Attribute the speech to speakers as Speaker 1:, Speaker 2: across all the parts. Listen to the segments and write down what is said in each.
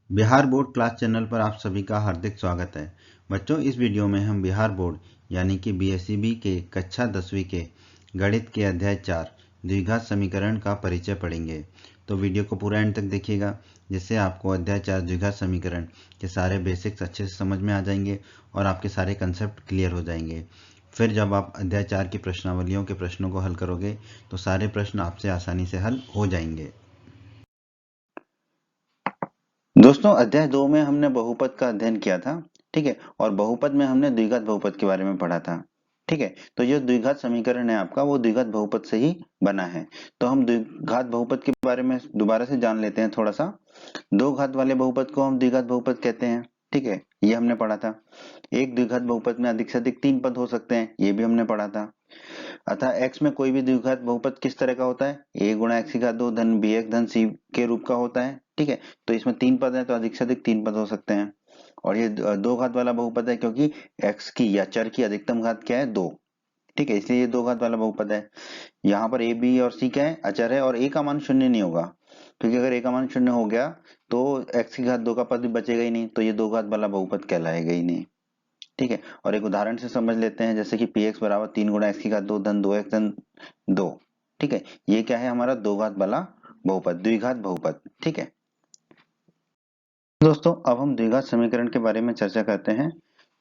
Speaker 1: Bihar board class channel पर आप सभी का हार्दिक स्वागत है। बच्चों, इस वीडियो में हम बिहार बोर्ड यानी कि बीएसईबी के कक्षा 10वीं के गणित के अध्याय 4 द्विघात समीकरण का परिचय पढ़ेंगे। तो वीडियो को पूरा एंड तक देखिएगा, जिससे आपको अध्याय 4 द्विघात समीकरण के सारे बेसिक्स अच्छे से समझ में आ जाएंगे और आपके सारे कंसेप्ट क्लियर हो जाएंगे। फिर जब आप अध्याय 4 की प्रश्नावलियों के प्रश्नों को हल करोगे तो सारे प्रश्न आपसे आसानी से हल हो जाएंगे। दोस्तों, अध्याय 2 में हमने बहुपद का अध्ययन किया था। ठीक है, और बहुपद में हमने द्विघात बहुपद के बारे में पढ़ा था। ठीक है, तो ये द्विघात समीकरण है आपका, वो द्विघात बहुपद से ही बना है। तो हम द्विघात बहुपद के बारे में दोबारा से जान लेते हैं थोड़ा सा। दो घात वाले बहुपद को हम द्विघात बहुपद कहते हैं। ठीक है, ये हमने पढ़ा था। एक द्विघात बहुपद में अधिक से अधिक 3 पद हो सकते हैं, ये भी हमने पढ़ा था। अतः x में कोई भी द्विघात बहुपद किस तरह का होता है? a गुणा x की घात 2 धन bx धन c के रूप का होता है। ठीक है, तो इसमें 3 पद है तो अधिक से अधिक 3 पद हो सकते हैं। और ये दो घात वाला बहुपद है क्योंकि x की या चर की अधिकतम घात क्या है? 2। ठीक है, इसलिए ये दो घात वाला बहुपद है। यहाँ पर a b और c क्या है? अचर है, और a का मान शून्य नहीं होगा, क्योंकि अगर a का मान शून्य हो गया तो x की घात 2 का पद भी बचेगा ही नहीं, तो ये दो घात वाला बहुपद कहलाएगा ही नहीं। ठीक है, और एक उदाहरण से समझ लेते हैं, जैसे कि px बराबर 3 गुणा x की घात 2 धन 2x धन 2। ठीक है, ये क्या है? हमारा दो घात वाला बहुपद, द्विघात बहुपद। ठीक है दोस्तों, अब हम द्विघात समीकरण के बारे में चर्चा करते हैं।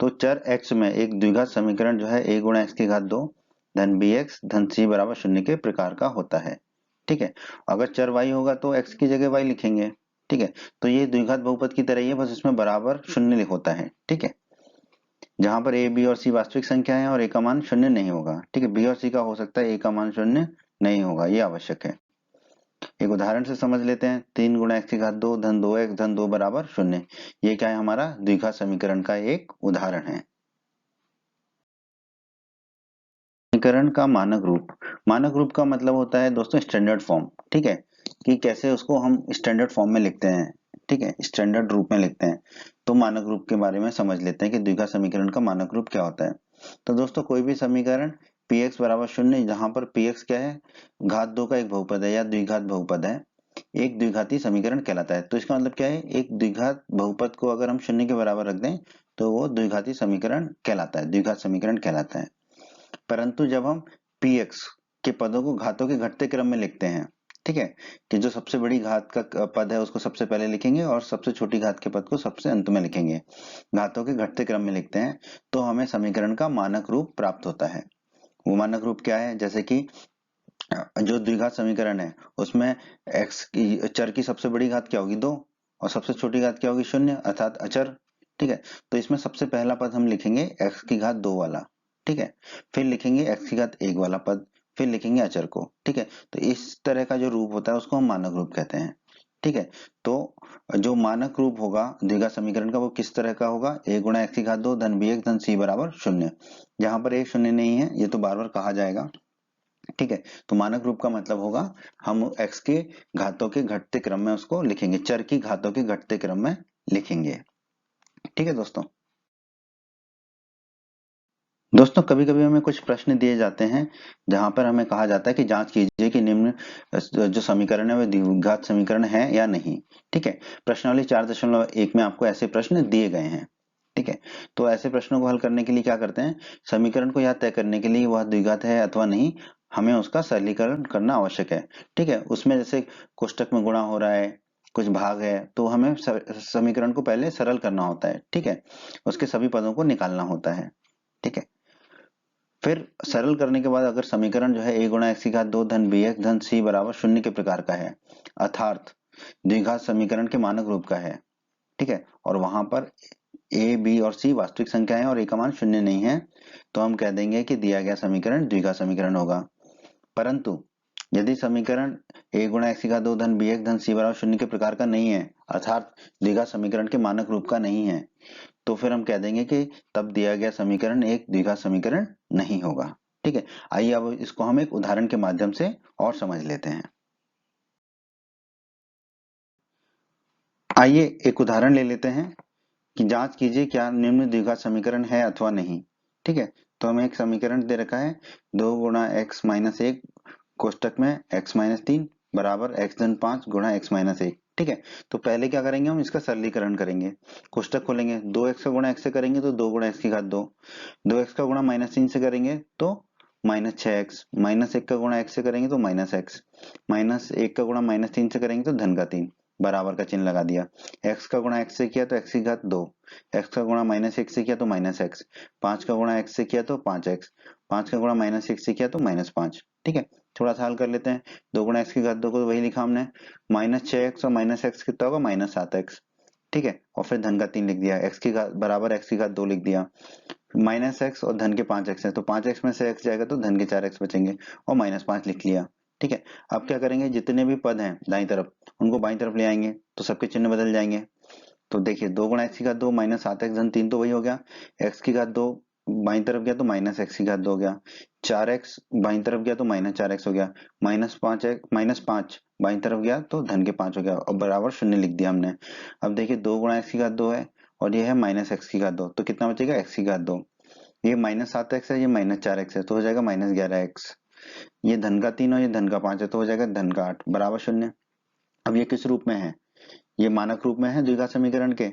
Speaker 1: तो चर x में एक द्विघात समीकरण जो है a गुणा x की घात 2 धन bx धन c बराबर 0 के प्रकार का होता है। ठीक है, अगर चर y होगा तो x की जगह y लिखेंगे। ठीक है, तो ये द्विघात बहुपद की तरह ही है, बस इसमें बराबर शून्य होता है। ठीक है, जहां पर ए बी और सी वास्तविक संख्या है और ए का मान शून्य नहीं होगा। ठीक है, बी और सी का हो सकता है, ए का मान शून्य नहीं होगा, ये आवश्यक है। एक उदाहरण से समझ लेते हैं। 3 गुणा एक्स की घात 2 धन 2x धन 2 बराबर 0। ये क्या है? हमारा द्विघात समीकरण का एक उदाहरण है। समीकरण का मानक रूप। मानक रूप का मतलब होता है दोस्तों स्टैंडर्ड फॉर्म। ठीक है, कि कैसे उसको हम स्टैंडर्ड फॉर्म में लिखते हैं। ठीक है, स्टैंडर्ड रूप में लिखते हैं। तो मानक रूप के बारे में समझ लेते हैं कि द्विघात समीकरण का मानक रूप क्या होता है। तो दोस्तों, कोई भी समीकरण px बराबर 0, जहां पर px क्या है? घात 2 का एक बहुपद है या द्विघात बहुपद है, एक द्विघाती समीकरण कहलाता है। तो इसका मतलब क्या है? एक द्विघात बहुपद को अगर हम 0 के बराबर रख दें तो वो द्विघाती समीकरण कहलाता है, द्विघात समीकरण कहलाता है। परंतु जब हम px के पदों को घातों के घटते क्रम में लिखते हैं, ठीक है, कि जो सबसे बड़ी घात का पद है उसको सबसे पहले लिखेंगे और सबसे छोटी घात के पद को सबसे अंत में लिखेंगे, घातों के घटते क्रम में लिखते हैं, तो हमें समीकरण का मानक रूप प्राप्त होता है। वो मानक रूप क्या है? जैसे कि जो द्विघात समीकरण है उसमें x की चर की सबसे बड़ी घात क्या होगी? 2, और सबसे छोटी घात क्या होगी? 0, अर्थात अचर। ठीक है, तो इसमें सबसे पहला पद हम लिखेंगे x की घात 2 वाला। ठीक है, फिर लिखेंगे x की घात 1 वाला पद, फिर लिखेंगे अचर को। ठीक है, तो इस तरह का जो रूप होता है उसको हम मानक रूप कहते हैं। ठीक है, तो जो मानक रूप होगा द्विघात समीकरण का वो किस तरह का होगा? a गुणा एक्स की घात 2 धन bx धन c बराबर 0। यहाँ पर एक शून्य नहीं है, ये तो बार बार कहा जाएगा। ठीक है, तो मानक रूप का मतलब होगा हम x के घातों के घटते क्रम में उसको लिखेंगे, चर की घातों के घटते क्रम में लिखेंगे। ठीक है दोस्तों। दोस्तों, कभी कभी हमें कुछ प्रश्न दिए जाते हैं जहां पर हमें कहा जाता है कि जांच कीजिए कि निम्न जो समीकरण है वह द्विघात समीकरण है या नहीं। ठीक है, प्रश्नावली 4.1 में आपको ऐसे प्रश्न दिए गए हैं। ठीक है, तो ऐसे प्रश्नों को हल करने के लिए क्या करते हैं? समीकरण को यह तय करने के लिए वह द्विघात है अथवा नहीं, हमें उसका सरलीकरण करना आवश्यक है। ठीक है, उसमें जैसे कोष्टक में गुणा हो रहा है, कुछ भाग है, तो हमें समीकरण को पहले सरल करना होता है। ठीक है, उसके सभी पदों को निकालना होता है। ठीक है, फिर सरल करने के बाद अगर समीकरण जो है a गुणा एक्स की घात 2 धन bx धन c बराबर 0 के प्रकार का है, अर्थात द्विघात समीकरण के मानक रूप का है। ठीक है, और वहां पर a b और c वास्तविक संख्या है और a का मान शून्य नहीं है, तो हम कह देंगे कि दिया गया समीकरण द्विघात समीकरण होगा। परंतु यदि समीकरण a गुणा एक्स की घात 2 धन bx धन c बराबर 0 के प्रकार का नहीं है, अर्थात द्विघात समीकरण के मानक रूप का नहीं है, तो फिर हम कह देंगे कि तब दिया गया समीकरण एक द्विघात समीकरण नहीं होगा। ठीक है, आइए अब इसको हम एक उदाहरण के माध्यम से और समझ लेते हैं। आइए एक उदाहरण ले लेते हैं कि जांच कीजिए क्या निम्न द्विघात समीकरण है अथवा नहीं। ठीक है, तो हमें एक समीकरण दे रखा है 2 गुणा एक्स माइनस 1 कोष्टक में x माइनस 3 बराबर x धन 5 गुणा x माइनस 1। ठीक है। तो पहले क्या करेंगे, हम इसका सरलीकरण करेंगे। कोष्टक खोलेंगे, 2x का गुणा x से करेंगे तो 2 गुणा x की घात 2, 2x का गुणा -3 से करेंगे तो -6x, -1 का गुणा x से करेंगे तो -x, -1 का गुणा -3 से करेंगे तो धन का 3, बराबर का चिन्ह लगा दिया। x का गुणा x से किया तो x की घात 2, x का गुणा -1 से किया तो -x, 5 का गुणा x से किया तो 5x, 5 का गुणा -1 से किया तो -5। ठीक है, थोड़ा सा हल कर लेते हैं। 2 गुणा x की घात 2 को तो वही लिखा हमने, -6x और -x कितना होगा, -7x। ठीक है, और फिर धन का 3 लिख दिया, x की घात बराबर x की घात 2 लिख दिया, -x और धन के 5x है तो 5x में से x जाएगा तो धन के 4x बचेंगे और -5 लिख लिया। ठीक है, अब क्या करेंगे, जितने भी पद हैं दाईं तरफ उनको बाईं तरफ ले आएंगे तो सबके चिन्ह बदल जाएंगे। तो देखिए 2 गुणा x की घात 2 -7x धन 3 तो वही हो गया, x की घात 2 बाईं तरफ गया तो -x की घात 2 हो गया, 4x बाईं तरफ गया तो -4x हो गया, -5 बाईं तरफ गया तो धन के 5 हो गया और बराबर 0 लिख दिया हमने। अब देखिए 2 गुणा x की घात 2 है और ये है -x की घात 2, तो कितना बचेगा, x की घात 2, ये -7x है, ये -4x है तो हो जाएगा -11x, ये धन का 3 और ये धन का 5 है तो हो जाएगा धन का 8 बराबर 0। अब ये किस रूप में है, ये मानक रूप में है द्विघात समीकरण के।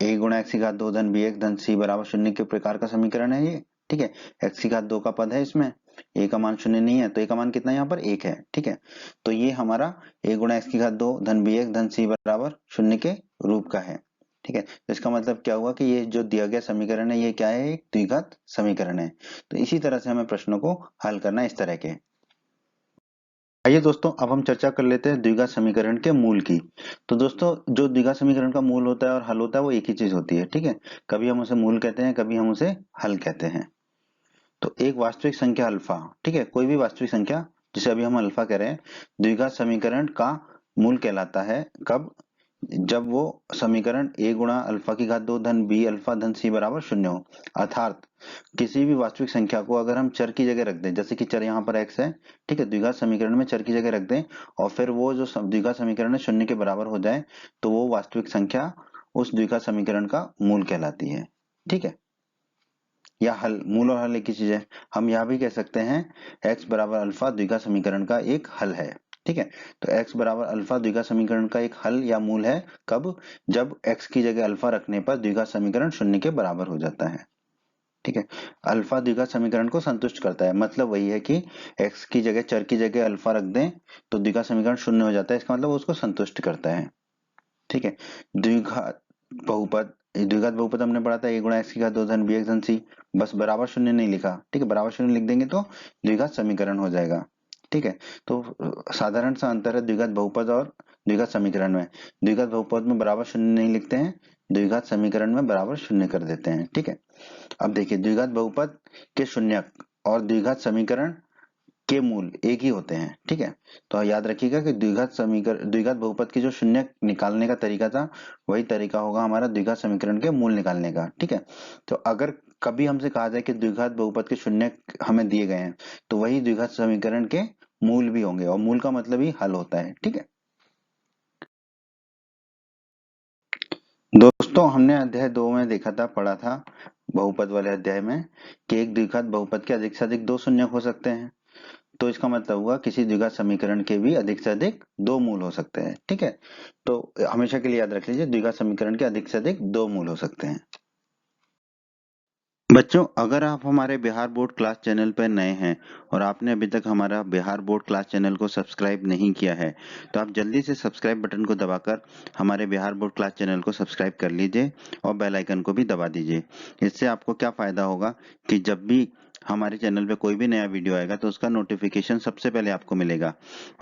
Speaker 1: a गुणा x की घात 2 धन bx धन c बराबर 0 के प्रकार का समीकरण है ये। ठीक है, x की घात 2 का पद है इसमें, a का मान 0 नहीं है तो a का मान कितना है यहाँ पर 1 है। ठीक है, तो ये हमारा a गुणा x की घात 2 धन bx धन c बराबर 0 के रूप का है। ठीक है, तो इसका मतलब क्या हुआ कि ये जो दिया गया समीकरण है ये क्या है, एक द्विघात समीकरण है। तो इसी तरह से हमें प्रश्नों को हल करना है इस तरह के। आइए दोस्तों, अब हम चर्चा कर लेते हैं द्विघात समीकरण के मूल की। तो दोस्तों, जो द्विघात समीकरण का मूल होता है और हल होता है वो एक ही चीज होती है। ठीक है, कभी हम उसे मूल कहते हैं, कभी हम उसे हल कहते हैं। तो एक वास्तविक संख्या अल्फा, ठीक है, कोई भी वास्तविक संख्या जिसे अभी हम अल्फा कह रहे हैं, द्विघात समीकरण का मूल कहलाता है। कब, जब वो समीकरण a गुणा अल्फा की घात 2 धन b अल्फा धन c बराबर 0 हो। अर्थात किसी भी वास्तविक संख्या को अगर हम चर की जगह रख दें, जैसे कि चर यहाँ पर x है, ठीक है, द्विघात समीकरण में चर की जगह रख दें और फिर वो जो द्विघात समीकरण है 0 के बराबर हो जाए तो वो वास्तविक संख्या उस द्विघात समीकरण का मूल कहलाती है। ठीक है, या हल, मूल और हल एक ही चीज है। हम यह भी कह सकते हैं x बराबर अल्फा द्विघात समीकरण का एक हल है। ठीक है, तो x बराबर अल्फा द्विघात समीकरण का एक हल या मूल है। कब, जब x की जगह अल्फा रखने पर द्विघात समीकरण 0 के बराबर हो जाता है। ठीक है, अल्फा द्विघात समीकरण को संतुष्ट करता है, मतलब वही है कि x की जगह, चर की जगह अल्फा रख दें तो द्विघात समीकरण 0 हो जाता है, इसका मतलब वो उसको संतुष्ट करता है। ठीक है, द्विघात बहुपद, द्विघात बहुपद हमने पढ़ा था a गुणा x की घात 2 धन bx धन c, बस बराबर 0 नहीं लिखा। ठीक है, बराबर 0 लिख देंगे तो द्विघात समीकरण हो जाएगा। ठीक है, तो साधारण सा अंतर है द्विघात बहुपद और द्विघात समीकरण में। द्विघात बहुपद में बराबर 0 नहीं लिखते हैं, द्विघात समीकरण में बराबर 0 कर देते हैं। ठीक है, अब देखिए द्विघात बहुपद के शून्यक और द्विघात समीकरण के मूल एक ही होते हैं। ठीक है, तो याद रखिएगा कि द्विघात समीकरण, द्विघात बहुपद की जो शून्य निकालने का तरीका था वही तरीका होगा हमारा द्विघात समीकरण के मूल निकालने का। ठीक है, तो अगर कभी हमसे कहा जाए कि द्विघात बहुपद के शून्य हमें दिए गए हैं तो वही द्विघात समीकरण के मूल भी होंगे और मूल का मतलब ही हल होता है। ठीक है दोस्तों, हमने अध्याय 2 में देखा था, पढ़ा था बहुपद वाले अध्याय में कि एक द्विघात बहुपद के अधिक से अधिक 2 शून्यक हो सकते हैं। तो इसका मतलब हुआ किसी द्विघात समीकरण के भी अधिक से अधिक 2 मूल हो सकते हैं। ठीक है, तो हमेशा के लिए याद रख लीजिए द्विघात समीकरण के अधिक से अधिक 2 मूल हो सकते हैं। बच्चों, अगर आप हमारे बिहार बोर्ड क्लास चैनल पर नए हैं और आपने अभी तक हमारा बिहार बोर्ड क्लास चैनल को सब्सक्राइब नहीं किया है तो आप जल्दी से सब्सक्राइब बटन को दबाकर हमारे बिहार बोर्ड क्लास चैनल को सब्सक्राइब कर लीजिए और बेल आइकन को भी दबा दीजिए। इससे आपको क्या फायदा होगा कि जब भी हमारे चैनल पे कोई भी नया वीडियो आएगा तो उसका नोटिफिकेशन सबसे पहले आपको मिलेगा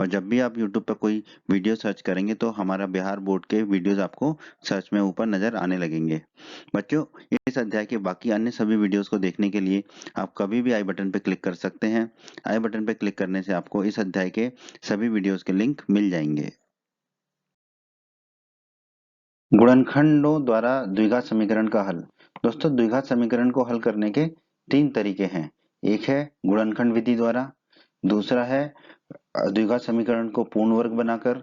Speaker 1: और जब भी आप यूट्यूब पर कोई वीडियो सर्च करेंगे तो हमारा बिहार बोर्ड के वीडियोस आपको सर्च में ऊपर नजर आने लगेंगे। बच्चों, इस अध्याय के बाकी अन्य सभी वीडियोस को देखने के लिए आप कभी भी आई बटन पर क्लिक कर सकते हैं। आई बटन पर क्लिक करने से आपको इस अध्याय के सभी वीडियोस के लिंक मिल जाएंगे। गुणनखंडों द्वारा द्विघात समीकरण का हल। दोस्तों, द्विघात समीकरण को हल करने के 3 तरीके हैं। एक है गुणनखंड विधि द्वारा, दूसरा है द्विघात समीकरण को पूर्ण वर्ग बनाकर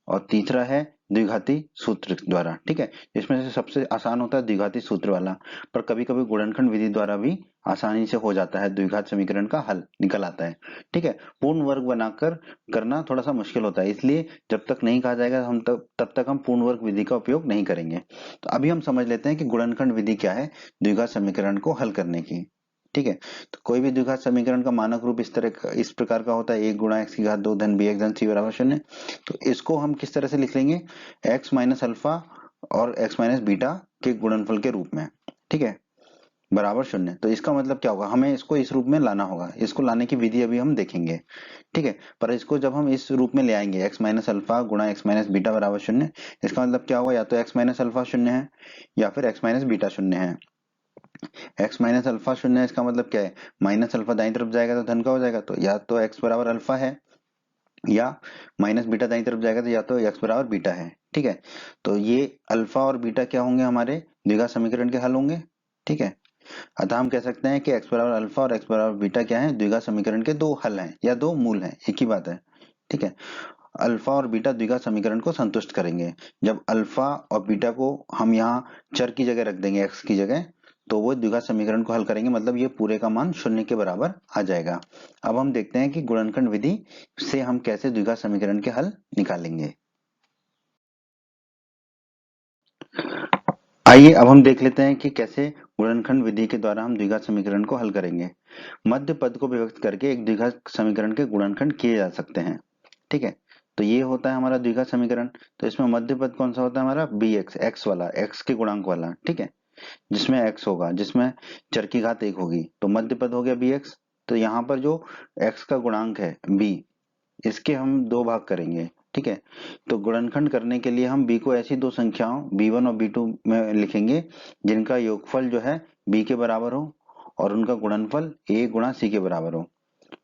Speaker 1: और तीसरा है द्विघाती सूत्र द्वारा। ठीक है, इसमें से सबसे आसान होता है द्विघाती सूत्र वाला, पर कभी कभी गुणनखंड विधि द्वारा भी आसानी से हो जाता है, द्विघात समीकरण का हल निकल आता है। ठीक है, पूर्ण वर्ग बनाकर करना थोड़ा सा मुश्किल होता है, इसलिए जब तक नहीं कहा जाएगा हम तब तक हम पूर्ण वर्ग विधि का उपयोग नहीं करेंगे। तो अभी हम समझ लेते हैं कि गुणनखंड विधि क्या है द्विघात समीकरण को हल करने की। ठीक है, तो कोई भी द्विघात समीकरण का मानक रूप इस प्रकार का होता है, 1 गुणा x की घात 2 धन bx धन c बराबर 0। तो इसको हम किस तरह से लिख लेंगे, x माइनस अल्फा और x माइनस बीटा के गुणनफल के रूप में। ठीक है, बराबर 0। तो इसका मतलब क्या होगा, हमें इसको इस रूप में लाना होगा, इसको लाने की विधि अभी हम देखेंगे। ठीक है, पर इसको जब हम इस रूप में ले आएंगे x माइनस अल्फा गुणा x माइनस बीटा बराबर 0, इसका मतलब क्या होगा, या तो x माइनस अल्फा 0 है या फिर x माइनस बीटा 0 है। x माइनस अल्फा 0 है, इसका मतलब क्या है, माइनस अल्फा दाईं तरफ जाएगा तो धन का हो जाएगा, तो या तो x बराबर अल्फा है, या माइनस बीटा दाईं तरफ जाएगा तो या तो x बराबर बीटा है। ठीक है, तो ये अल्फा और बीटा क्या होंगे, हमारे द्विघात समीकरण के हल होंगे। ठीक है, अतः हम कह सकते हैं कि x बराबर अल्फा और x बराबर बीटा क्या है, द्विघात समीकरण के दो हल हैं या दो मूल हैं, एक ही बात है। ठीक है, अल्फा और बीटा द्विघात समीकरण को संतुष्ट करेंगे। जब अल्फा और बीटा को हम यहाँ चर की जगह रख देंगे, x की जगह, तो वो द्विघात समीकरण को हल करेंगे, मतलब ये पूरे का मान 0 के बराबर आ जाएगा। अब हम देखते हैं कि गुणनखंड विधि से हम कैसे द्विघात समीकरण के हल निकालेंगे। आइए अब हम देख लेते हैं कि कैसे गुणनखंड विधि के द्वारा हम द्विघात समीकरण को हल करेंगे। मध्य पद को विभक्त करके एक द्विघात समीकरण के गुणनखंड किए जा सकते हैं। ठीक है, तो ये होता है हमारा द्विघात समीकरण। तो इसमें मध्य पद कौन सा होता है, हमारा bx, x वाला, x के गुणांक वाला। ठीक है, जिसमें x होगा, जिसमें चर की घात 1 होगी, तो मध्य पद हो गया bx। तो यहाँ पर जो x का गुणांक है b, इसके हम दो भाग करेंगे। ठीक है, तो गुणनखंड करने के लिए हम b को ऐसी दो संख्याओं b1 और b2 में लिखेंगे जिनका योगफल जो है b के बराबर हो और उनका गुणनफल a गुणा c के बराबर हो।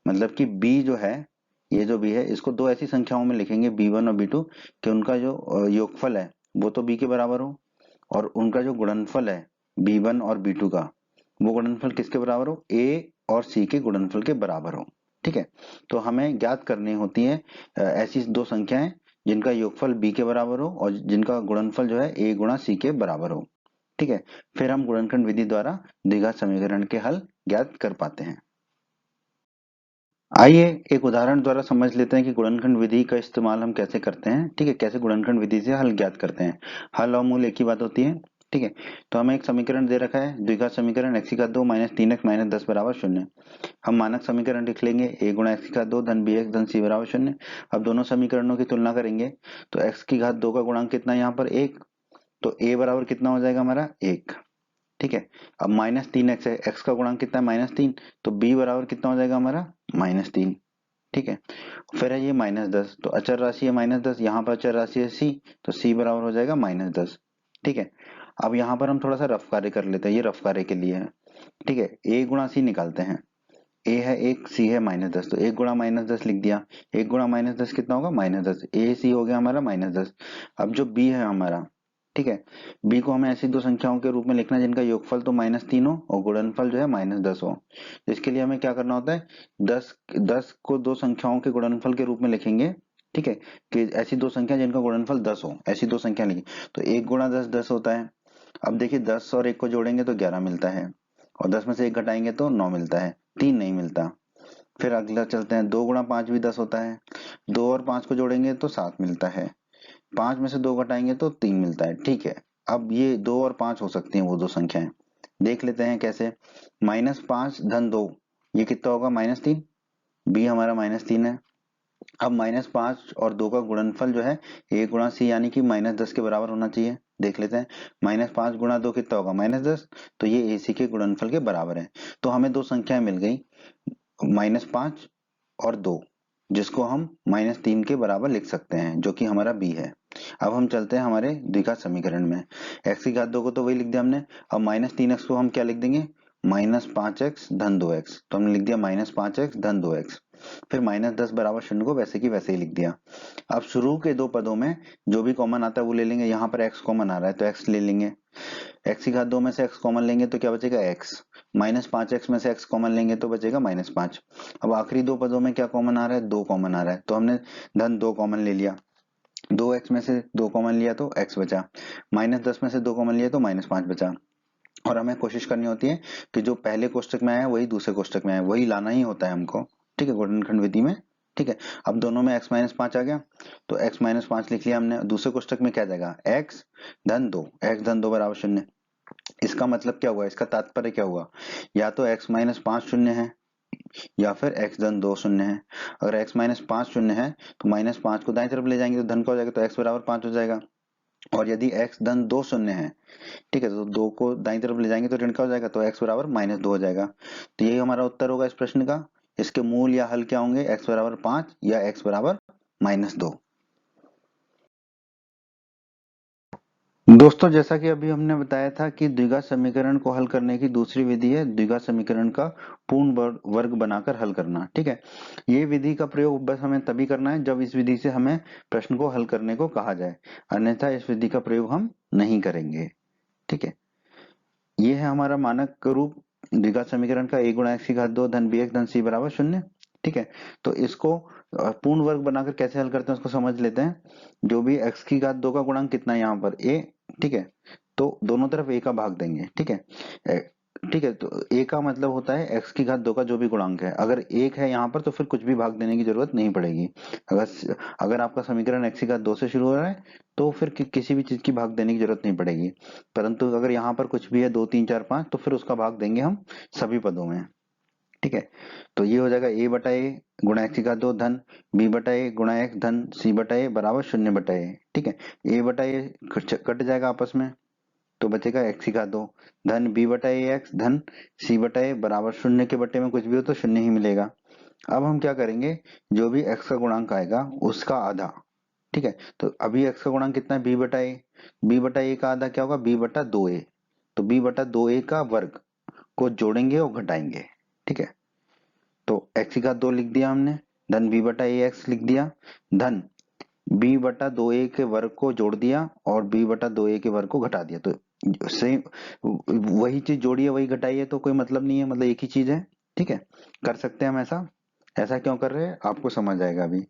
Speaker 1: मतलब कि b जो है, ये जो b है, इसको दो ऐसी संख्याओं में लिखेंगे b1 और b2 कि उनका जो योगफल है वो तो b के बराबर हो, और उनका जो गुणनफल है b1 और b2 का, वो गुणनफल किसके बराबर हो, a और c के गुणनफल के बराबर हो। ठीक है, तो हमें ज्ञात करनी होती है ऐसी दो संख्याएं जिनका योगफल b के बराबर हो और जिनका गुणनफल जो है a गुणा c के बराबर हो। ठीक है, फिर हम गुणनखंड विधि द्वारा द्विघात समीकरण के हल ज्ञात कर पाते हैं। आइए एक उदाहरण द्वारा समझ लेते हैं कि गुणनखंड विधि का इस्तेमाल हम कैसे करते हैं। ठीक है, कैसे गुणनखंड विधि से हल ज्ञात करते हैं। हल और मूल एक ही बात होती है। ठीक है, तो हमें एक समीकरण दे रखा है, द्विघात समीकरण x की घात 2 माइनस 3x माइनस 10 बराबर 0। हम मानक समीकरण लिख लेंगे, a गुणा x की घात 2 धन bx धन c बराबर 0। अब दोनों समीकरणों की तुलना करेंगे, तो x की घात 2 का गुणांक कितना है यहाँ पर 1, तो a बराबर कितना हो जाएगा हमारा 1। ठीक है, अब माइनस 3x है, x का गुणांक कितना है -3, तो b बराबर कितना हो जाएगा हमारा -3। ठीक है, फिर है ये -10, तो अचर राशि है -10, यहाँ पर अचर राशि है c, तो c बराबर हो जाएगा -10। ठीक है, अब यहाँ पर हम थोड़ा सा रफ कार्य कर लेते हैं, ये रफ कार्य के लिए है। ठीक है, a गुणा c निकालते हैं, a है 1, c है -10, तो 1 गुणा -10 लिख दिया। 1 गुणा -10 कितना होगा, -10, a c हो गया हमारा -10। अब जो b है हमारा, ठीक है, b को हमें ऐसी दो संख्याओं के रूप में लिखना है जिनका योगफल तो -3 हो और गुणनफल जो है -10 हो। इसके लिए हमें क्या करना होता है, 10 को दो संख्याओं के गुणनफल के रूप में लिखेंगे। ठीक है, कि ऐसी दो संख्या जिनका गुणनफल 10 हो, ऐसी दो संख्या लिखी, तो 1 गुणा 10 10 होता है। अब देखिए 10 और 1 को जोड़ेंगे तो 11 मिलता है, और 10 में से 1 घटाएंगे तो 9 मिलता है, 3 नहीं मिलता। फिर अगला चलते हैं, 2 गुणा 5 भी 10 होता है, 2 और 5 को जोड़ेंगे तो 7 मिलता है, 5 में से 2 घटाएंगे तो 3 मिलता है। ठीक है, अब ये 2 और 5 हो सकती हैं वो दो संख्याएं, देख लेते हैं कैसे। -5 धन 2, ये कितना होगा, -3, बी हमारा -3 है। अब -5 और 2 का गुणनफल जो है a गुणा c यानी कि -10 के बराबर होना चाहिए, देख लेते हैं। -5 गुणा 2 कितना होगा, -10, तो ये ac के गुणनफल के बराबर है। तो हमें दो संख्याएं मिल गई, -5 और 2, जिसको हम -3 के बराबर लिख सकते हैं, जो कि हमारा b है। अब हम चलते हैं हमारे द्विघात समीकरण में, x की घात 2 को तो वही लिख दिया हमने। अब -3x को हम क्या लिख देंगे, -5x धन 2x, तो हमने लिख दिया -5x धन 2x। फिर -10 बराबर 0 को वैसे की वैसे ही लिख दिया। अब शुरू के दो पदों में जो भी कॉमन आता है वो ले लेंगे, यहाँ पर x कॉमन आ रहा है तो x ले लेंगे। x की घात 2 में से x कॉमन लेंगे तो क्या बचेगा, x। -5x में से x कॉमन लेंगे तो बचेगा -5। अब आखिरी दो पदों में क्या कॉमन आ रहा है, 2 कॉमन आ रहा है, तो हमने धन 2 कॉमन ले लिया। 2x में से 2 कॉमन लिया तो x बचा, -10 में से 2 कॉमन लिया तो -5 बचा। और हमें कोशिश करनी होती है कि जो पहले कोष्टक में आया वही दूसरे कोष्टक में आया, वही लाना ही होता है हमको, ठीक है, गुणनखंड विधि में। ठीक है, अब दोनों में x-5 आ गया, तो x-5 लिख लिया हमने। दूसरे कोष्टक में क्या आ जाएगा, x धन 2, x धन 2 बराबर 0। इसका मतलब क्या हुआ, इसका तात्पर्य क्या हुआ, या तो x-5 शून्य है या फिर x धन 2 शून्य है। अगर x-5 शून्य है तो -5 को दाईं तरफ ले जाएंगे तो धन का हो जाएगा, तो x बराबर 5 हो जाएगा। और यदि x धन 2 शून्य है, ठीक है, तो 2 को दाईं तरफ ले जाएंगे तो ऋण का हो जाएगा, तो x बराबर -2 हो जाएगा। तो यही हमारा उत्तर होगा इस प्रश्न का। इसके मूल या हल क्या होंगे, x बराबर 5 या x बराबर -2। दोस्तों, जैसा कि अभी हमने बताया था कि द्विघात समीकरण को हल करने की दूसरी विधि है द्विघात समीकरण का पूर्ण वर्ग बनाकर हल करना। ठीक है, ये विधि का प्रयोग बस हमें तभी करना है जब इस विधि से हमें प्रश्न को हल करने को कहा जाए, अन्यथा इस विधि का प्रयोग हम नहीं करेंगे। ठीक है, ये है हमारा मानक रूप द्विघात समीकरण का, a गुणा एक्स की घात 2 धन bx धन c बराबर 0। ठीक है, तो इसको पूर्ण वर्ग बनाकर कैसे हल करते हैं उसको समझ लेते हैं। जो भी x की घात 2 का गुणांक कितना है यहाँ पर a, ठीक है, तो दोनों तरफ a का भाग देंगे। ठीक है, ठीक है, तो a का मतलब होता है x की घात 2 का जो भी गुणांक है। अगर 1 है यहाँ पर तो फिर कुछ भी भाग देने की जरूरत नहीं पड़ेगी। अगर अगर आपका समीकरण x की घात 2 से शुरू हो रहा है तो फिर किसी भी चीज की भाग देने की जरूरत नहीं पड़ेगी। परंतु अगर यहाँ पर कुछ भी है 2 3 4 5 तो फिर उसका भाग देंगे हम सभी पदों में। ठीक है, तो ये हो जाएगा a बटा ए गुणा एक्स की घात 2 धन b बटा ए गुणा एक्स धन c बटा ए बराबर 0 बटा ए। ठीक है, a बटा ए कट जाएगा आपस में, तो बचेगा एक्स की घात 2 धन b बटा ए एक्स धन c बटा ए बराबर 0 के बटे में कुछ भी हो तो 0 ही मिलेगा। अब हम क्या करेंगे, जो भी x का गुणांक आएगा उसका आधा। ठीक है, तो अभी x का गुणांक कितना है, b बटा ए, b बटा ए का आधा क्या होगा, b बटा 2a, तो b बटा 2a का वर्ग को जोड़ेंगे और घटाएंगे। ठीक है, तो x की घात 2 लिख दिया हमने, धन b बटा ए एक्स लिख दिया, धन b बटा 2a के वर्ग को जोड़ दिया और b बटा 2a के वर्ग को घटा दिया। तो सेम वही चीज जोड़ी है वही घटाई है, तो कोई मतलब नहीं है, मतलब एक ही चीज है। ठीक है, कर सकते हैं हम ऐसा। ऐसा क्यों कर रहे हैं आपको समझ आएगा अभी।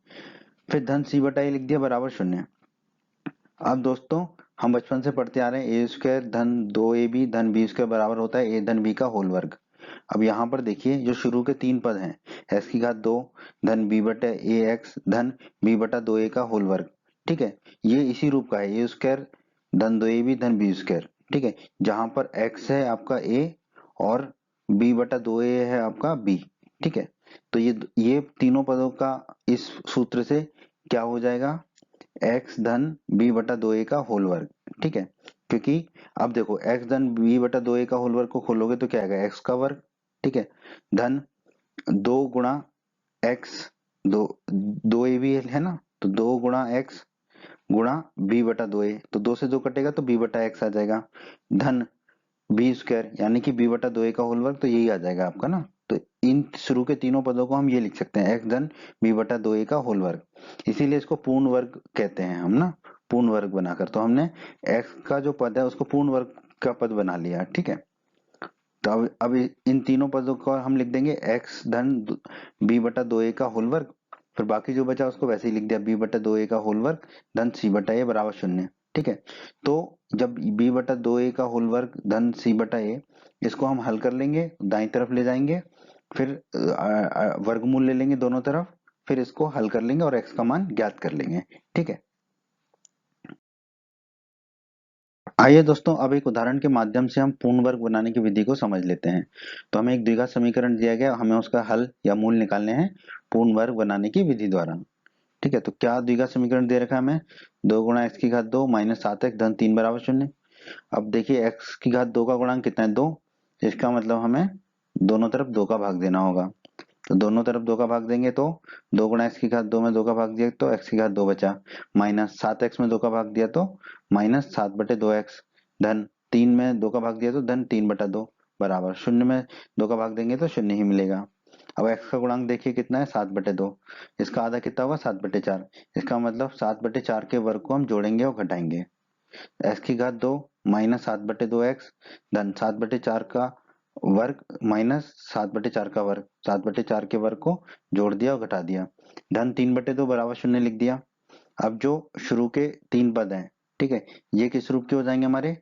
Speaker 1: फिर धन c बटा ए लिख दिया बराबर 0। अब दोस्तों, हम बचपन से पढ़ते आ रहे हैं ए स्क्वायर धन 2ab धन बी स्क्वायर बराबर होता है ए धन बी का होल वर्ग। अब यहाँ पर देखिए जो शुरू के 3 पद हैं, एक्स की घात 2 धन बी बटा ए एक्स धन बी बटा 2a का होल वर्ग। ठीक है, ये इसी रूप का है, ए स्क्वायर धन 2ab धन बी स्क्वायर। ठीक है, जहां पर x है आपका a और b बटा 2a है आपका b। ठीक है, तो ये तीनों पदों का इस सूत्र से क्या हो जाएगा, x धन b बटा 2a का होल वर्ग। ठीक है, क्योंकि अब देखो x धन b बटा 2a का होल वर्ग को खोलोगे तो क्या आएगा, x का वर्ग। ठीक है, धन 2 गुणा x, दो 2a भी है ना, तो 2 गुणा x गुणा b बटा 2a, तो 2 से 2 कटेगा तो b बटा x आ जाएगा, धन बी स्क्वायर यानी कि बी बटा 2a का होल वर्ग, तो यही आ जाएगा आपका ना। तो इन शुरू के तीनों पदों को हम ये लिख सकते हैं, एक्स धन बी बटा 2a का होल वर्ग। इसीलिए इसको पूर्ण वर्ग कहते हैं हम ना, पूर्ण वर्ग बनाकर। तो हमने एक्स का जो पद है उसको पूर्ण वर्ग का पद बना लिया। ठीक है, तो अब इन तीनों पदों को हम लिख देंगे एक्स धन बी बटा 2a का होल वर्ग, फिर बाकी जो बचा उसको वैसे ही लिख दिया, बी बटा 2a का होल वर्ग धन सी बटा ए बराबर 0। ठीक है, तो जब b बटा 2a का होल वर्ग धन c बटा ए, इसको हम हल कर लेंगे, दाईं तरफ ले जाएंगे, फिर वर्गमूल ले लेंगे दोनों तरफ, फिर इसको हल कर लेंगे और x का मान ज्ञात कर लेंगे। ठीक है, आइए दोस्तों, अब एक उदाहरण के माध्यम से हम पूर्ण वर्ग बनाने की विधि को समझ लेते हैं। तो हमें एक द्विघात समीकरण दिया गया, हमें उसका हल या मूल निकालने हैं पूर्ण वर्ग बनाने की विधि द्वारा। ठीक है, तो क्या द्विघात समीकरण दे रखा है हमें, 2 गुणा एक्स की घात 2 माइनस 7x धन 3 बराबर 0। अब देखिए x की घात 2 का गुणांक कितना है, 2, इसका मतलब हमें दोनों तरफ 2 का भाग देना होगा। तो दोनों तरफ 2 का भाग देंगे तो 2 गुणा एक्स की घात 2 में 2 का भाग दिया तो एक्स की घात 2 बचा, माइनस 7x में 2 का भाग दिया तो माइनस 7/2x, धन 3 में 2 का भाग दिया तो धन 3/2 बराबर 0 में 2 का भाग देंगे तो 0 ही मिलेगा। अब x का गुणांक देखिए कितना है, 7/2, इसका आधा कितना होगा, 7/4। इसका मतलब 7/4 के वर्ग को हम जोड़ेंगे और घटाएंगे, एक्स की घात 2 माइनस 7/2x धन 7/4 का वर्ग माइनस 7/4 का वर्ग, 7/4 के वर्ग को जोड़ दिया और घटा दिया, धन 3/2 बराबर 0 लिख दिया। अब जो शुरू के 3 पद हैं, ठीक है, ये किस रूप के हो जाएंगे हमारे,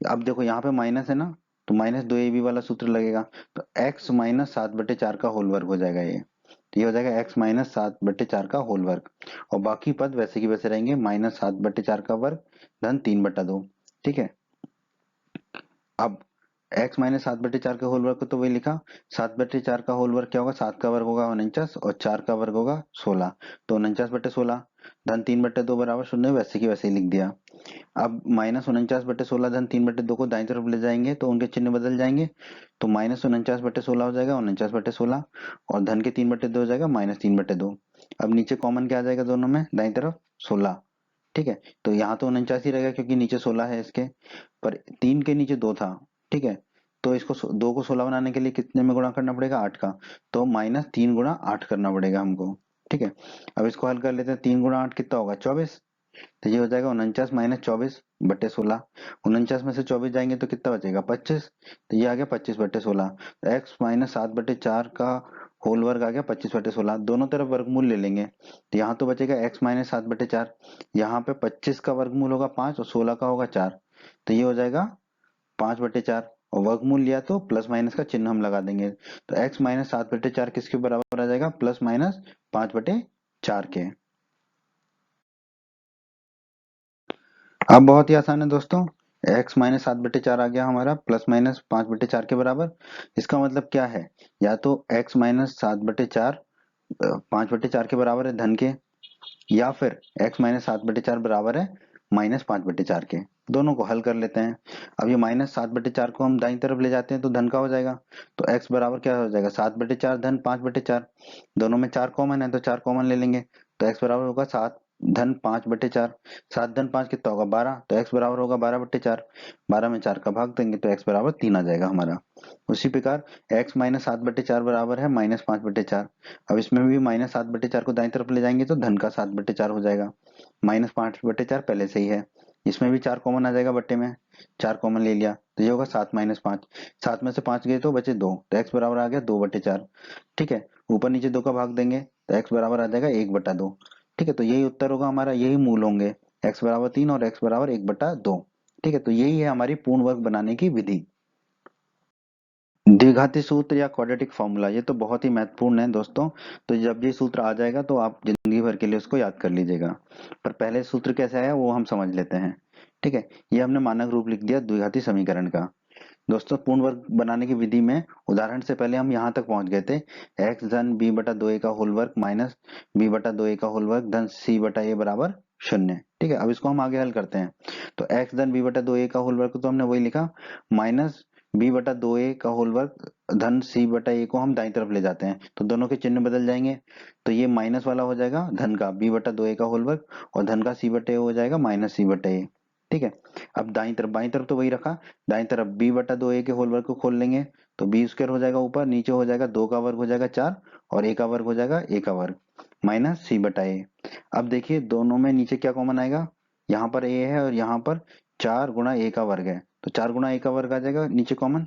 Speaker 1: अब देखो यहाँ पे माइनस है ना, तो माइनस 2ab वाला सूत्र लगेगा, तो x माइनस 7/4 का होल वर्ग हो जाएगा ये। तो ये हो जाएगा x माइनस 7/4 का होल वर्ग, और बाकी पद वैसे की वैसे रहेंगे, माइनस 7/4 का वर्ग धन 3/2। ठीक है, अब x माइनस 7/4 का होल वर्ग को तो वही लिखा, 7/4 का होल वर्ग क्या होगा, 7 का वर्ग होगा 49 और 4 का वर्ग होगा 16, तो 49/16 धन 3/2 बराबर 0, वैसे की वैसे ही लिख दिया। अब माइनस 49/16 धन 3/2 को दाईं तरफ ले जाएंगे तो उनके चिन्ह बदल जाएंगे, तो माइनस 49/16 हो जाएगा 49/16, और धन के 3/2 हो जाएगा माइनस 3/2। अब नीचे कॉमन क्या आ जाएगा दोनों में, दाईं तरफ 16। ठीक है, तो यहाँ तो 49 ही रहेगा क्योंकि नीचे 16 है इसके, पर 3 के नीचे 2 था। ठीक है, तो इसको 2 को 16 बनाने के लिए कितने में गुणा करना पड़ेगा, 8 का, तो माइनस 3 गुणा 8 करना पड़ेगा हमको। ठीक है, अब इसको हल कर लेते हैं, 3 गुणा 8 कितना होगा, 24। तो ये हो जाएगा 49 माइनस 24/16, 49 में से 24 जाएंगे तो कितना बचेगा, 25। तो ये आ गया 25/16, तो x माइनस 7/4 का होल वर्ग आ गया 25/16। दोनों तरफ वर्गमूल ले लेंगे, तो यहाँ तो बचेगा x माइनस 7/4, यहाँ पे 25 का वर्गमूल होगा 5 और 16 का होगा 4, तो ये हो जाएगा 5/4, और वर्गमूल लिया तो प्लस माइनस का चिन्ह हम लगा देंगे, तो x माइनस 7/4 किसके बराबर आ जाएगा, प्लस माइनस 5/4 के। अब बहुत ही आसान है दोस्तों, x माइनस 7/4 आ गया हमारा प्लस माइनस 5/4 के बराबर। इसका मतलब क्या है, या तो x माइनस 7/4 5/4 के बराबर है धन के, या फिर x माइनस 7/4 बराबर है माइनस 5/4 के। दोनों को हल कर लेते हैं। अब ये माइनस 7/4 को हम दाईं तरफ ले जाते हैं तो धन का हो जाएगा, तो x बराबर क्या हो जाएगा, 7/4 धन 5/4। दोनों में 4 कॉमन है तो 4 कॉमन ले लेंगे, तो x बराबर होगा 7 धन 5/4। 7 धन 5 कितना होगा, 12, तो x बराबर होगा 12/4। 12 में 4 का भाग देंगे तो x बराबर 3 आ जाएगा हमारा। उसी प्रकार x माइनस 7/4 बराबर है माइनस 5/4। अब इसमें भी माइनस 7/4 को दाईं तरफ ले जाएंगे तो धन का 7/4 हो जाएगा, माइनस 5/4 पहले से ही है। इसमें भी 4 कॉमन आ जाएगा बट्टे में, 4 कॉमन ले लिया तो ये होगा 7 माइनस 5। 7 में से 5 गए तो बचे 2, तो x बराबर आ गया 2/4। ठीक है, ऊपर नीचे 2 का भाग देंगे तो x बराबर आ जाएगा 1/2। ठीक है, तो यही उत्तर होगा हमारा, यही मूल होंगे, x बराबर 3 और x बराबर 1/2। ठीक है, तो यही है हमारी पूर्ण वर्ग बनाने की विधि। द्विघाती सूत्र या क्वाड्रेटिक फॉर्मूला, ये तो बहुत ही महत्वपूर्ण है दोस्तों, तो जब ये सूत्र आ जाएगा तो आप जिंदगी भर के लिए उसको याद कर लीजिएगा। पर पहले सूत्र कैसे आया वो हम समझ लेते हैं। ठीक है, ये हमने मानक रूप लिख दिया द्विघाती समीकरण का। दोस्तों पूर्ण वर्ग बनाने की विधि में उदाहरण से पहले हम यहाँ तक पहुंच गए थे, x धन b/2a का होल वर्ग माइनस b/2a का होल वर्ग धन c/a बराबर 0। ठीक है, अब इसको हम आगे हल करते हैं, तो x धन b/2a का होल वर्ग तो हमने वही लिखा, माइनस b/2a का होल वर्ग धन c/a को हम दाईं तरफ ले जाते हैं तो दोनों के चिन्ह बदल जाएंगे, तो ये माइनस वाला हो जाएगा धन का b/2a का होल वर्ग, और धन का c/a हो जाएगा माइनस c/a। ठीक है, अब दाईं तरफ बाईं तरफ तो वही रखा, दाईं तरफ b/2a के होल वर्ग को खोल लेंगे तो b स्क्वायर हो जाएगा ऊपर, नीचे हो जाएगा 2 का वर्ग हो जाएगा 4, और a का वर्ग हो जाएगा a का वर्ग माइनस c/a। अब देखिए दोनों में नीचे क्या कॉमन आएगा, यहाँ पर a है और यहाँ पर 4 गुणा a का वर्ग है, तो 4 गुणा a का वर्ग आ जाएगा नीचे कॉमन।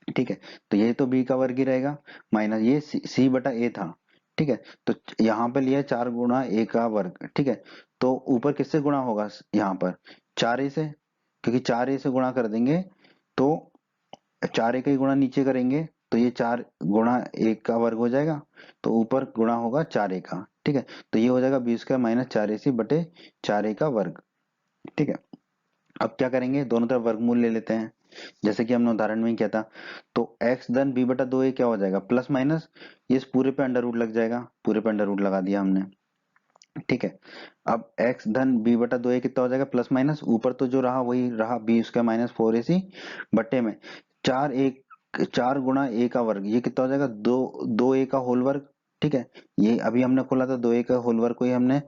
Speaker 1: ठीक है, तो ये तो b का वर्ग ही रहेगा, माइनस ये c/a था। ठीक है, तो यहाँ पे लिया 4 गुणा a का वर्ग। ठीक है, तो ऊपर किससे गुणा होगा, यहाँ पर 4a से, क्योंकि 4a से गुणा कर देंगे तो 4a का ही गुणा नीचे करेंगे तो ये 4 गुणा 1 का वर्ग हो जाएगा, तो ऊपर गुणा होगा 4a का। ठीक है, तो ये हो जाएगा b स्क्वायर माइनस 4ac/4a का वर्ग। ठीक है, अब क्या करेंगे, दोनों तरफ वर्गमूल ले लेते हैं जैसे कि हमने उदाहरण में ही किया था, तो x धन b/2a क्या हो जाएगा, प्लस माइनस ये इस पूरे पे अंडर रूट लग जाएगा, पूरे पे अंडर रूट लगा दिया हमने। ठीक है, अब x धन b/2a कितना हो जाएगा, प्लस माइनस ऊपर तो जो रहा वही रहा, b उसका माइनस 4ac बट्टे में 4 गुणा a का वर्ग, ये कितना हो जाएगा, 2a का होल वर्ग। ठीक है, ये अभी हमने खोला था 2a का होल वर्ग को ही हमने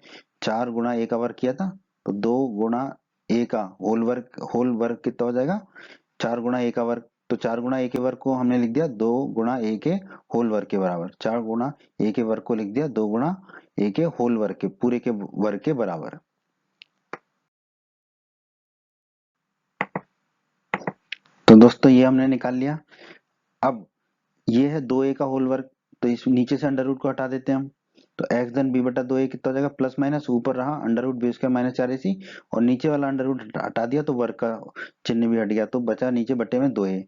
Speaker 1: 4 गुणा a का वर्ग किया था, तो 2 गुणा a का होल वर्ग कितना हो जाएगा, 4 गुणा a का वर्ग, तो 4 गुणा a के वर्ग को हमने लिख दिया 2 गुणा a के होल वर्ग के बराबर, 4 गुणा a के वर्ग को लिख दिया 2 गुणा a के होल वर्ग के पूरे के वर्ग के बराबर। तो दोस्तों ये हमने निकाल लिया। अब ये है 2a का होल वर्ग, तो इस नीचे से अंडर रूट को हटा देते हैं हम, तो एक्स धन बी बटा दो ए कितना हो जाएगा, प्लस माइनस ऊपर रहा under root b square minus 4ac और नीचे वाला अंडर रूट हटा दिया तो वर्ग का चिन्ह भी हट गया, तो बचा नीचे बटे में 2a।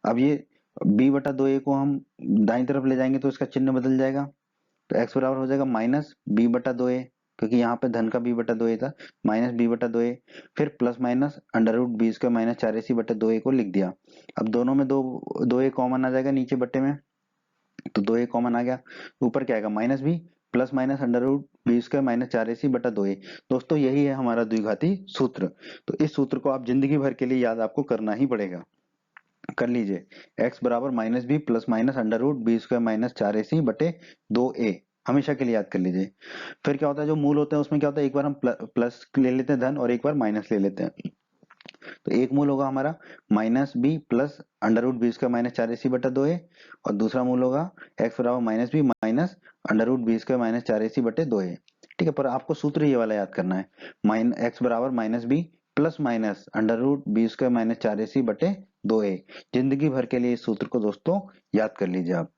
Speaker 1: अब ये b बटा 2a को हम दाईं तरफ ले जाएंगे तो इसका चिन्ह बदल जाएगा, तो x बराबर हो जाएगा माइनस बी बटा 2a, क्योंकि यहाँ पे धन का b बटा 2a था, माइनस बी बटा 2a, फिर plus minus under root b square minus 4ac बटे 2a को लिख दिया। अब दोनों में 2a कॉमन आ जाएगा नीचे बटे में, तो 2a कॉमन आ गया, ऊपर क्या आएगा minus b plus minus under root b square minus 4ac बटा 2a। दोस्तों यही है हमारा द्विघाती सूत्र। तो इस सूत्र को आप जिंदगी भर के लिए याद आपको करना ही पड़ेगा। कर लीजिए, x बराबर minus b plus minus under root b square minus 4ac बटे 2a, हमेशा के लिए याद कर लीजिए। फिर क्या होता है, जो मूल होते हैं उसमें क्या होता है, एक बार हम प्लस ले लेते हैं धन और एक बार माइनस ले लेते हैं। तो एक मूल होगा हमारा minus b plus under root b square minus 4ac बटा 2a और दूसरा मूल होगा x बराबर minus b minus under root b square minus 4ac बटे 2a। ठीक है, पर आपको सूत्र ये वाला याद करना है, माइन x बराबर minus b plus minus under root b square minus 4ac बटे 2a। जिंदगी भर के लिए इस सूत्र को दोस्तों याद कर लीजिए आप।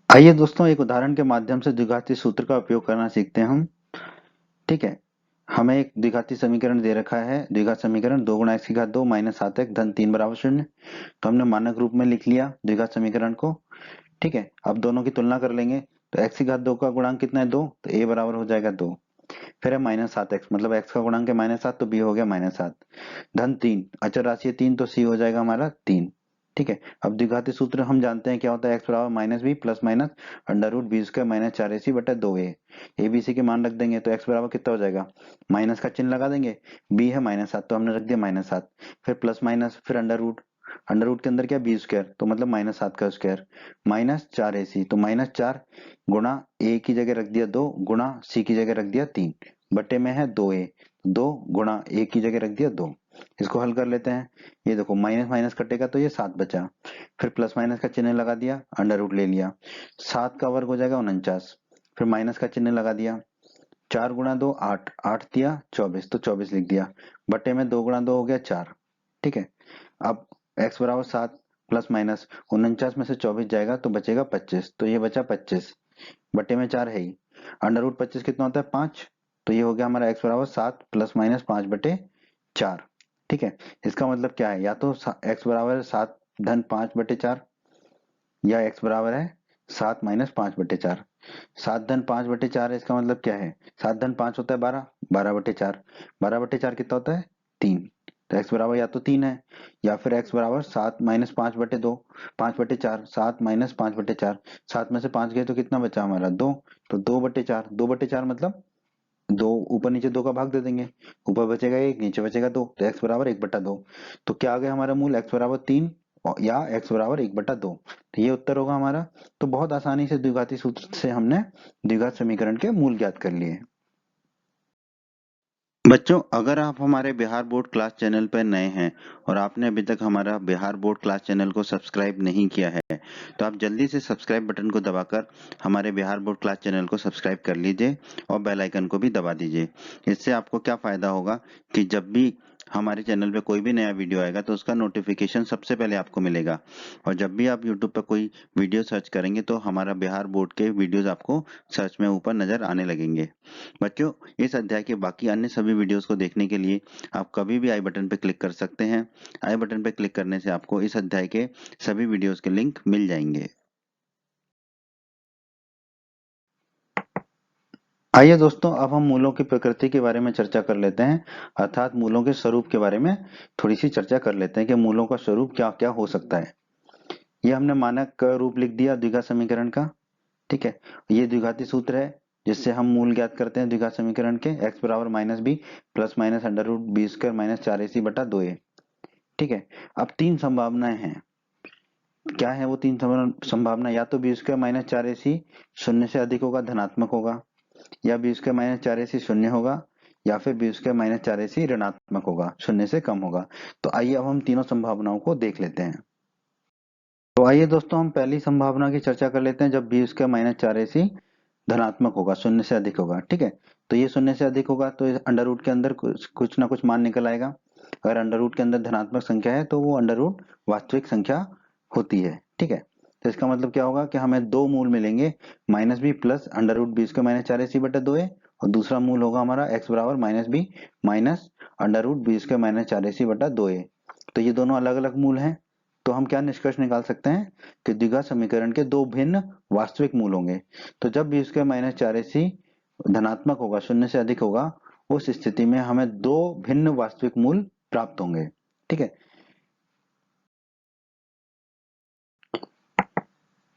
Speaker 1: आइए दोस्तों एक उदाहरण के माध्यम से द्विघाती सूत्र का उपयोग करना सीखते हैं हम। ठीक है, हमें एक द्विघाती समीकरण दे रखा है, द्विघात समीकरण 2 गुणा एक्स की घात 2 माइनस 7x धन 3 बराबर 0। तो हमने मानक रूप में लिख लिया द्विघात समीकरण को। ठीक है, अब दोनों की तुलना कर लेंगे, तो x की घात 2 का गुणांक कितना है 2, तो a बराबर हो जाएगा 2। फिर है माइनस 7x, मतलब x का गुणांक है माइनस 7 तो b हो गया माइनस 7 धन 3, अचर राशि है 3 तो c हो जाएगा हमारा 3। ठीक है, अब द्विघाती सूत्र हम जानते हैं क्या होता है, x बराबर minus b plus minus under root b square minus 4ac बटा 2a। ए बी सी के मान रख देंगे तो x बराबर कितना हो जाएगा, माइनस का चिन्ह लगा देंगे, b है माइनस 7 तो हमने रख दिया माइनस 7, फिर प्लस माइनस फिर अंडर रूट के अंदर क्या बी स्क्वायर तो मतलब माइनस 7 का स्क्वायर माइनस 4ac तो माइनस 4 गुणा a की जगह रख दिया 2 गुणा c की जगह रख दिया 3 बटे में है 2a, 2 गुणा a की जगह रख दिया 2। इसको हल कर लेते हैं, ये देखो माइनस माइनस कटेगा तो ये 7 बचा, फिर प्लस माइनस का चिन्ह लगा दिया अंडर रूट ले लिया, 7 का वर्ग हो जाएगा 49, फिर माइनस का चिन्ह लगा दिया, 4 गुणा 2 8, 8 दिया 24 तो 24 लिख दिया, बटे में 2 गुणा 2 हो गया 4। ठीक है, अब x बराबर 7 प्लस माइनस 49 में से 24 जाएगा तो बचेगा 25, तो ये बचा 25 बटे में 4 है ही, अंडर रूट 25 कितना होता है 5, तो ये हो गया हमारा x बराबर 7 प्लस माइनस 5 बटे 4। ठीक है, इसका मतलब क्या है, या तो x बराबर है 7 धन 5 बटे 4 या x बराबर है 7 माइनस 5 बटे 4। 7 धन 5 बटे 4 है, इसका मतलब क्या है, 7 धन 5 होता है 12, 12 बटे 4, 12 बटे 4 कितना होता है 3, तो x बराबर या तो 3 है या फिर x बराबर 7 माइनस 5 बटे 2, 5 बटे 4, 7 माइनस 5 बटे 4, 7 में से 5 गए तो कितना बचा हमारा 2, तो 2 बटे 4, 2 बटे 4 मतलब 2 ऊपर नीचे 2 का भाग दे देंगे, ऊपर बचेगा 1 नीचे बचेगा 2, तो x बराबर 1 बटा 2। तो क्या आ गया हमारा मूल, x बराबर 3 या x बराबर 1 बटा 2, तो ये उत्तर होगा हमारा। तो बहुत आसानी से द्विघाती सूत्र से हमने द्विघात समीकरण के मूल ज्ञात कर लिए। बच्चों, अगर आप हमारे बिहार बोर्ड क्लास चैनल पर नए हैं और आपने अभी तक हमारा बिहार बोर्ड क्लास चैनल को सब्सक्राइब नहीं किया है, तो आप जल्दी से सब्सक्राइब बटन को दबाकर हमारे बिहार बोर्ड क्लास चैनल को सब्सक्राइब कर लीजिए और बेल आइकन को भी दबा दीजिए। इससे आपको क्या फायदा होगा कि जब भी हमारे चैनल पे कोई भी नया वीडियो आएगा तो उसका नोटिफिकेशन सबसे पहले आपको मिलेगा, और जब भी आप यूट्यूब पर कोई वीडियो सर्च करेंगे तो हमारा बिहार बोर्ड के वीडियोज आपको सर्च में ऊपर नजर आने लगेंगे। बच्चों, इस अध्याय के बाकी अन्य सभी वीडियोस को देखने के लिए आप कभी भी आई बटन पर क्लिक कर सकते हैं। आई बटन पर क्लिक करने से आपको इस अध्याय के सभी वीडियोस के लिंक मिल जाएंगे। आइए दोस्तों, अब हम मूलों की प्रकृति के बारे में चर्चा कर लेते हैं, अर्थात मूलों के स्वरूप के बारे में थोड़ी सी चर्चा कर लेते हैं कि मूलों का स्वरूप क्या क्या हो सकता है। ये हमने मानक रूप लिख दिया द्विघात समीकरण का। ठीक है, ये द्विघाती सूत्र है जिससे हम मूल ज्ञात करते हैं द्विघात समीकरण के, x बराबर minus b plus minus under root b square minus 4ac बटा 2a। ठीक है, अब तीन संभावनाएं हैं, क्या है वो तीन संभावना, या तो बी स्क्वायर माइनस 4ac शून्य से अधिक होगा धनात्मक होगा, या बी स्क्वायर माइनस 4ac शून्य होगा, या फिर बी स्क्वायर माइनस 4ac ऋणात्मक होगा, शून्य से कम होगा। तो आइए अब हम तीनों संभावनाओं को देख लेते हैं। तो आइए दोस्तों हम पहली संभावना की चर्चा कर लेते हैं, जब बी स्क्वायर माइनस 4ac धनात्मक होगा, शून्य से अधिक होगा। ठीक है, तो ये शून्य से अधिक होगा तो अंडर रूट के अंदर कुछ ना कुछ मान निकल आएगा। अगर अंडर रूट के अंदर धनात्मक संख्या है तो वो अंडर रूट वास्तविक संख्या होती है। ठीक है, तो इसका मतलब क्या होगा कि हमें दो मूल मिलेंगे, minus b plus under root b square minus 4ac बटा 2a, और दूसरा मूल होगा हमारा x बराबर minus b minus under root b square minus 4ac बटा 2a। तो ये दोनों अलग अलग मूल हैं, तो हम क्या निष्कर्ष निकाल सकते हैं कि द्विघात समीकरण के दो भिन्न वास्तविक मूल होंगे। तो जब बी स्क्वायर माइनस 4ac धनात्मक होगा, शून्य से अधिक होगा, उस स्थिति में हमें दो भिन्न वास्तविक मूल प्राप्त होंगे। ठीक है,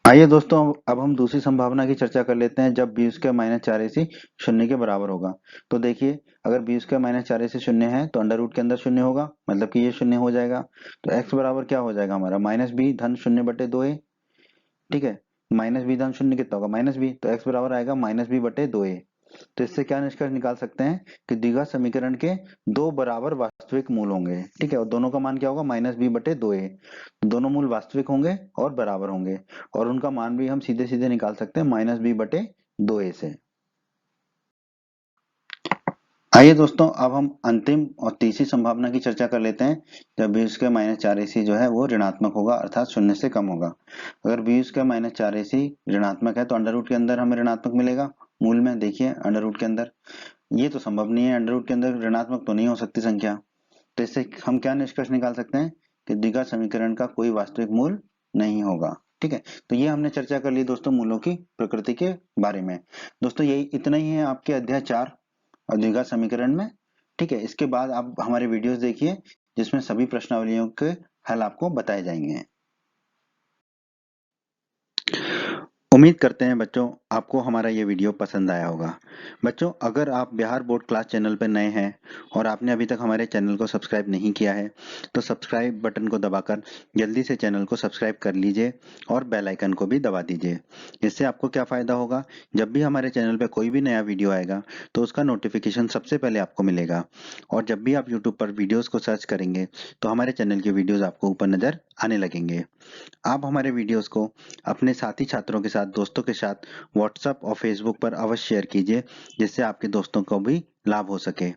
Speaker 1: आइए दोस्तों अब हम दूसरी संभावना की चर्चा कर लेते हैं, जब बी स्क्वायर माइनस 4ac शून्य के बराबर होगा। तो देखिए, अगर बी स्क्वायर माइनस 4ac शून्य है तो अंडर रूट के अंदर शून्य होगा, मतलब कि ये शून्य हो जाएगा। तो x बराबर क्या हो जाएगा हमारा, माइनस बी धन शून्य बटे 2a। ठीक है, माइनस बी धन शून्य कितना होगा, माइनस बी, तो x बराबर आएगा माइनस बी बटे 2a। तो इससे क्या निष्कर्ष निकाल सकते हैं कि द्विघात समीकरण के दो बराबर वास्तविक मूल होंगे। ठीक है, और दोनों का मान क्या होगा, माइनस बी बटे 2a। दोनों मूल वास्तविक होंगे और बराबर होंगे, और उनका मान भी हम सीधे सीधे निकाल सकते हैं माइनस बी बटे 2a से। आइए दोस्तों अब हम अंतिम और तीसरी संभावना की चर्चा कर लेते हैं, जब बी स्क्वायर माइनस 4ac जो है वो ऋणात्मक होगा, अर्थात शून्य से कम होगा। अगर बी स्क्वायर माइनस 4ac ऋणात्मक है तो अंडर रूट के अंदर हमें ऋणात्मक मिलेगा, मूल में देखिए अंडर रूट के अंदर। ये तो संभव नहीं है, अंडर रूट के अंदर ऋणात्मक तो नहीं हो सकती संख्या। तो इससे हम क्या निष्कर्ष निकाल सकते हैं कि द्विघात समीकरण का कोई वास्तविक मूल नहीं होगा। ठीक है, तो ये हमने चर्चा कर ली दोस्तों मूलों की प्रकृति के बारे में। दोस्तों यही इतना ही है आपके अध्याय 4 और द्विघात समीकरण में। ठीक है, इसके बाद आप हमारे वीडियोस देखिए जिसमें सभी प्रश्नावलियों के हल आपको बताए जाएंगे। उम्मीद करते हैं बच्चों आपको हमारा ये वीडियो पसंद आया होगा। बच्चों अगर आप बिहार बोर्ड क्लास चैनल पर नए हैं और आपने अभी तक हमारे चैनल को सब्सक्राइब नहीं किया है तो सब्सक्राइब बटन को दबाकर जल्दी से चैनल को सब्सक्राइब कर लीजिए और बेल आइकन को भी दबा दीजिए। इससे आपको क्या फ़ायदा होगा, जब भी हमारे चैनल पर कोई भी नया वीडियो आएगा तो उसका नोटिफिकेशन सबसे पहले आपको मिलेगा, और जब भी आप यूट्यूब पर वीडियोज़ को सर्च करेंगे तो हमारे चैनल के वीडियोज़ आपको ऊपर नज़र आने लगेंगे। आप हमारे वीडियोस को अपने साथी छात्रों के साथ, दोस्तों के साथ व्हाट्सएप और फेसबुक पर अवश्य शेयर कीजिए, जिससे आपके दोस्तों को भी लाभ हो सके।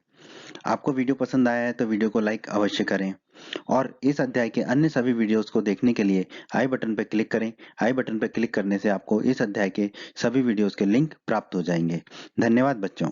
Speaker 1: आपको वीडियो पसंद आया है तो वीडियो को लाइक अवश्य करें, और इस अध्याय के अन्य सभी वीडियोस को देखने के लिए आई बटन पर क्लिक करें। आई बटन पर क्लिक करने से आपको इस अध्याय के सभी वीडियोस के लिंक प्राप्त हो जाएंगे। धन्यवाद बच्चों।